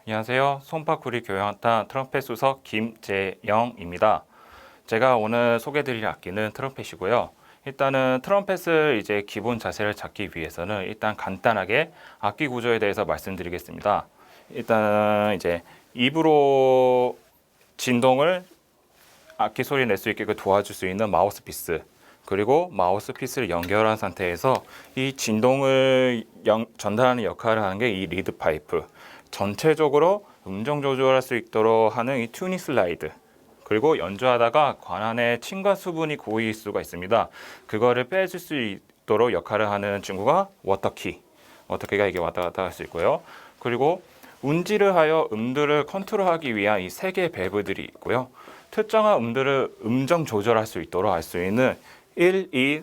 안녕하세요. 송파구리 교향악단 트럼펫 수석 김재영입니다. 제가 오늘 소개드릴 악기는 트럼펫이고요. 일단은 트럼펫을 이제 기본 자세를 잡기 위해서는 일단 간단하게 악기 구조에 대해서 말씀드리겠습니다. 일단 이제 입으로 진동을 악기 소리 낼 수 있게 도와줄 수 있는 마우스피스, 그리고 마우스피스를 연결한 상태에서 이 진동을 전달하는 역할을 하는 게 이 리드 파이프, 전체적으로 음정 조절할 수 있도록 하는 이 튜닝 슬라이드, 그리고 연주하다가 관안에 침과 수분이 고일 수가 있습니다. 그거를 빼줄 수 있도록 역할을 하는 친구가 워터키가 이게 왔다 갔다 할 수 있고요. 그리고 운지를 하여 음들을 컨트롤하기 위한 이 세 개의 밸브들이 있고요. 특정한 음들을 음정 조절할 수 있도록 할 수 있는 1, 2,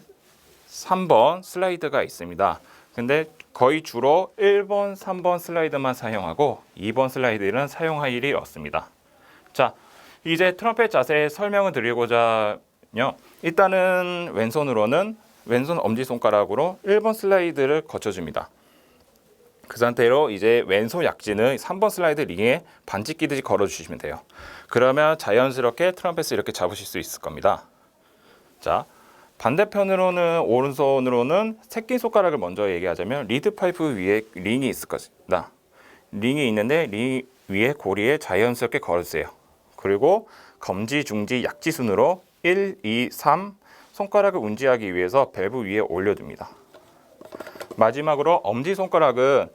3번 슬라이드가 있습니다. 근데 거의 주로 1번, 3번 슬라이드만 사용하고 2번 슬라이드는 사용할 일이 없습니다. 자, 이제 트럼펫 자세의 설명을 드리고자요. 일단은 왼손 엄지손가락으로 1번 슬라이드를 거쳐줍니다. 그 상태로 이제 왼손 약지는 3번 슬라이드 링에 반지 끼듯이 걸어주시면 돼요. 그러면 자연스럽게 트럼펫을 이렇게 잡으실 수 있을 겁니다. 자, 반대편으로는 오른손으로는 새끼손가락을 먼저 얘기하자면 리드 파이프 위에 링이 있을 것입니다. 링이 있는데 링 위에 고리에 자연스럽게 걸으세요. 그리고 검지, 중지, 약지 순으로 1, 2, 3 손가락을 운지하기 위해서 밸브 위에 올려둡니다. 마지막으로 엄지손가락은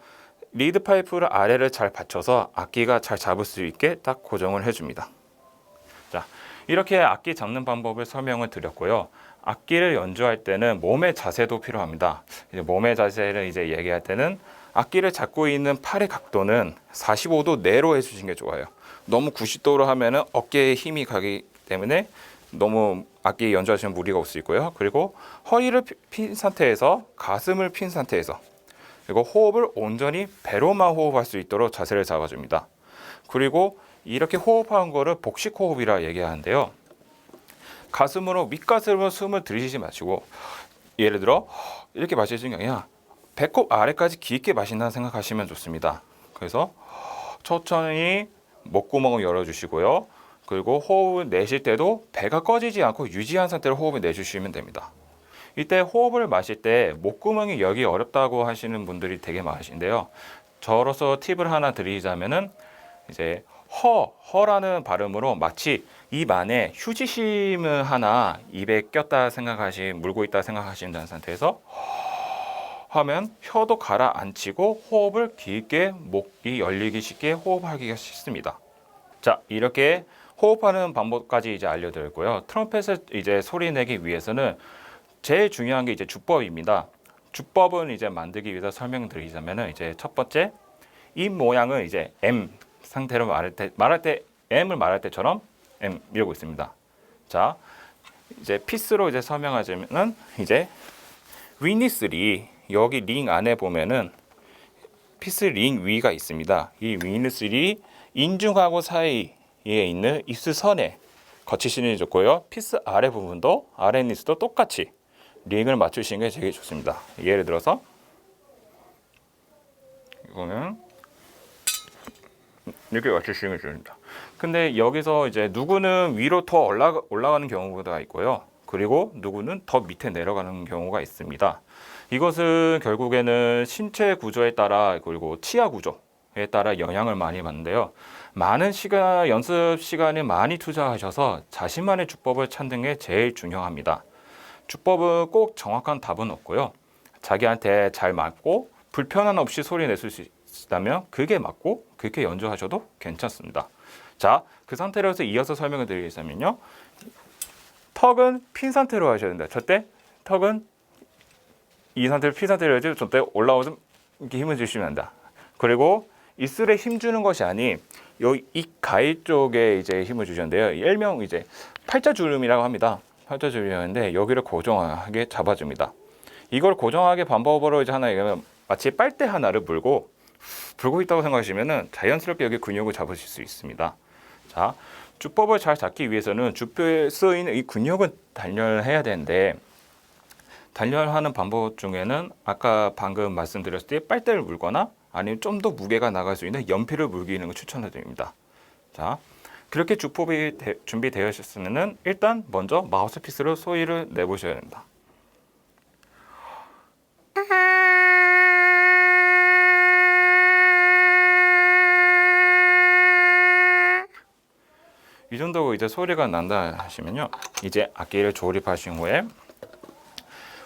리드 파이프를 아래를 잘 받쳐서 악기가 잘 잡을 수 있게 딱 고정을 해줍니다. 자, 이렇게 악기 잡는 방법을 설명을 드렸고요. 악기를 연주할 때는 몸의 자세도 필요합니다. 이제 몸의 자세를 이제 얘기할 때는 악기를 잡고 있는 팔의 각도는 45도 내로 해주시는 게 좋아요. 너무 90도로 하면은 어깨에 힘이 가기 때문에 너무 악기 연주하시면 무리가 올 수 있고요. 그리고 허리를 핀 상태에서 가슴을 핀 상태에서, 그리고 호흡을 온전히 배로만 호흡할 수 있도록 자세를 잡아줍니다. 그리고 이렇게 호흡하는 거를 복식 호흡이라 얘기하는데요. 가슴으로 윗가슴으로 숨을 들이쉬지 마시고, 예를 들어 이렇게 마시는 게 아니라 배꼽 아래까지 깊게 마신다는 생각하시면 좋습니다. 그래서 천천히 목구멍을 열어주시고요. 그리고 호흡을 내쉴 때도 배가 꺼지지 않고 유지한 상태로 호흡을 내주시면 됩니다. 이때 호흡을 마실 때 목구멍이 열기 어렵다고 하시는 분들이 되게 많으신데요. 저로서 팁을 하나 드리자면은 이제 허라는 발음으로 마치 입 안에 휴지심을 하나 입에 물고 있다 생각하신다는 상태에서 하면 혀도 가라앉히고 호흡을 깊게 목이 열리기 쉽게 호흡하기가 쉽습니다. 자, 이렇게 호흡하는 방법까지 이제 알려드렸고요. 트럼펫을 이제 소리 내기 위해서는 제일 중요한 게 이제 주법입니다. 주법은 이제 만들기 위해서 설명드리자면은 이제 첫 번째, 입 모양은 이제 M 상태로 M을 말할 때처럼 M 이러고 있습니다. 자, 이제 피스로 이제 설명하자면은 이제 위니스리, 여기 링 안에 보면은 피스 링 위가 있습니다. 이 위니스리 인중하고 사이에 있는 입술선에 거치시는 게 좋고요. 피스 아래 부분도 아랫니스도 똑같이 링을 맞추시는 게 되게 좋습니다. 예를 들어서 이거는 이렇게 맞추시는 게 좋습니다. 근데 여기서 이제 누구는 위로 더 올라가는 경우가 있고요. 그리고 누구는 더 밑에 내려가는 경우가 있습니다. 이것은 결국에는 신체 구조에 따라, 그리고 치아 구조에 따라 영향을 많이 받는데요. 많은 연습 시간을 많이 투자하셔서 자신만의 주법을 찾는 게 제일 중요합니다. 주법은 꼭 정확한 답은 없고요. 자기한테 잘 맞고 불편함 없이 소리 낼 수 있다면 그게 맞고 그렇게 연주하셔도 괜찮습니다. 자, 그 상태로 해서 이어서 설명을 드리겠습니다면요. 턱은 핀 상태로 하셔야 된다. 저때 턱은 이 상태로 핀 상태로 해야지, 저때 올라오서 이렇게 힘을 주시면 한다. 그리고 입술에 힘 주는 것이 아닌 여기 입 가위 쪽에 이제 힘을 주셨는데요. 일명 이제 팔자주름이라고 합니다. 팔자주름이었는데 여기를 고정하게 잡아줍니다. 이걸 고정하게 방법으로 이제 하나 얘기하면 마치 빨대 하나를 불고 있다고 생각하시면은 자연스럽게 여기 근육을 잡으실 수 있습니다. 자, 주법을 잘 잡기 위해서는 주표에 쓰이는 이 근육은 단련해야 되는데, 단련하는 방법 중에는 아까 방금 말씀드렸을 때 빨대를 물거나 아니면 좀 더 무게가 나갈 수 있는 연필을 물기는 걸 추천해 드립니다. 자, 그렇게 주법이 준비되었으면 일단 먼저 마우스피스로 소리를 내보셔야 됩니다. 이 정도 이제 소리가 난다 하시면요, 이제 악기를 조립하신 후에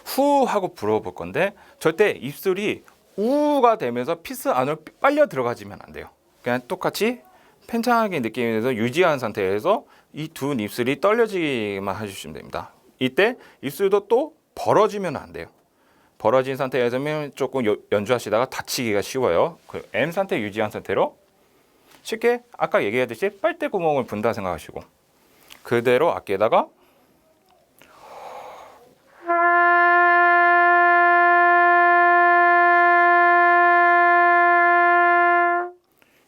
후 하고 불어볼 건데 절대 입술이 우가 되면서 피스 안으로 빨려 들어가지면 안 돼요. 그냥 똑같이 팽창하게 느낌이 돼서 유지한 상태에서 이 두 입술이 떨려지기만 해주시면 됩니다. 이때 입술도 또 벌어지면 안 돼요. 벌어진 상태에서는 조금 연주하시다가 다치기가 쉬워요. 그 M 상태 유지한 상태로 쉽게 아까 얘기했듯이 빨대 구멍을 분다 생각하시고 그대로 악기에다가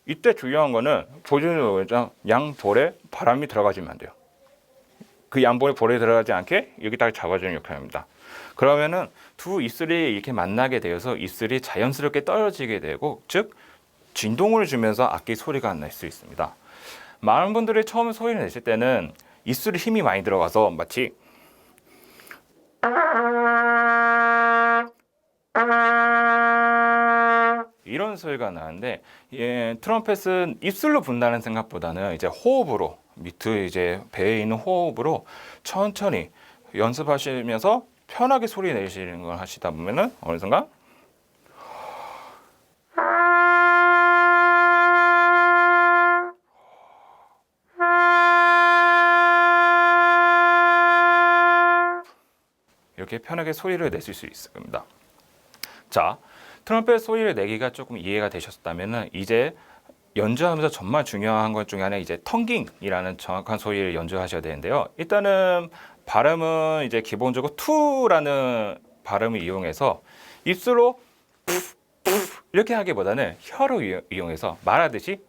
이때 중요한 거는 보시는 양볼에 바람이 들어가지면 안 돼요. 그 양볼에 볼에 들어가지 않게 여기다가 잡아주는 역할입니다. 그러면은 두 입술이 이렇게 만나게 되어서 입술이 자연스럽게 떨어지게 되고, 즉 진동을 주면서 악기 소리가 날 수 있습니다. 많은 분들이 처음 소리를 내실 때는 입술에 힘이 많이 들어가서 마치 이런 소리가 나는데, 트럼펫은 입술로 분다는 생각보다는 이제 호흡으로, 밑에 이제 배에 있는 호흡으로 천천히 연습하시면서 편하게 소리 내시는 걸 하시다 보면은 어느 순간 이렇게 편하게 소리를 내실 수 있을 겁니다. 자, 트럼펫 소리를 내기가 조금 이해가 되셨다면은 이제 연주하면서 정말 중요한 것 중에 하나 이제 텅깅이라는 정확한 소리를 연주하셔야 되는데요. 일단은 발음은 이제 기본적으로 투라는 발음을 이용해서 입술로 이렇게 하기보다는 혀로 이용해서 말하듯이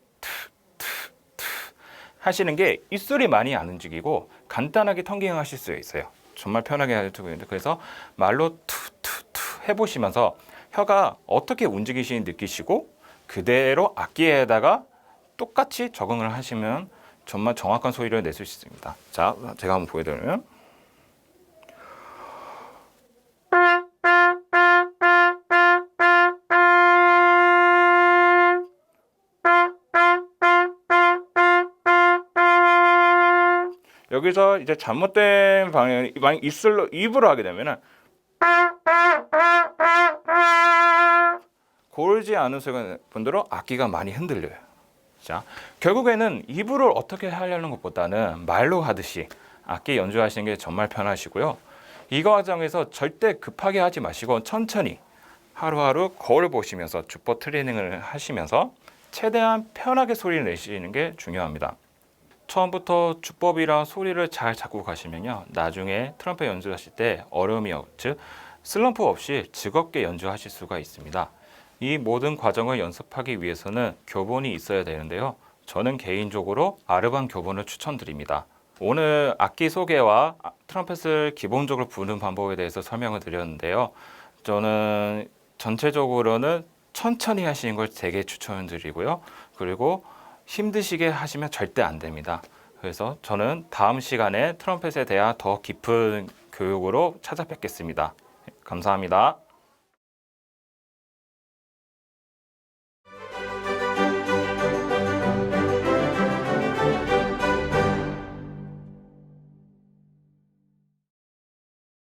하시는 게 입술이 많이 안 움직이고 간단하게 텅깅 하실 수 있어요. 정말 편하게 할 수 있는데, 그래서 말로 투투투 해보시면서 혀가 어떻게 움직이시는지 느끼시고 그대로 악기에다가 똑같이 적응을 하시면 정말 정확한 소리를 내실 수 있습니다. 자, 제가 한번 보여드리면 여기서 이제 잘못된 방향, 만약 입으로 하게 되면은 고르지 않은 분들은 악기가 많이 흔들려요. 자, 결국에는 입으로 어떻게 하려는 것보다는 말로 하듯이 악기 연주하시는 게 정말 편하시고요. 이 과정에서 절대 급하게 하지 마시고 천천히 하루하루 거울 보시면서 주법 트레이닝을 하시면서 최대한 편하게 소리를 내시는 게 중요합니다. 처음부터 주법이랑 소리를 잘 잡고 가시면요, 나중에 트럼펫 연주하실 때 어려움이 즉 슬럼프 없이 즐겁게 연주하실 수가 있습니다. 이 모든 과정을 연습하기 위해서는 교본이 있어야 되는데요, 저는 개인적으로 아르반 교본을 추천드립니다. 오늘 악기 소개와 트럼펫을 기본적으로 부는 방법에 대해서 설명을 드렸는데요, 저는 전체적으로는 천천히 하시는 걸 되게 추천드리고요, 그리고 힘드시게 하시면 절대 안 됩니다. 그래서 저는 다음 시간에 트럼펫에 대한 더 깊은 교육으로 찾아뵙겠습니다. 감사합니다.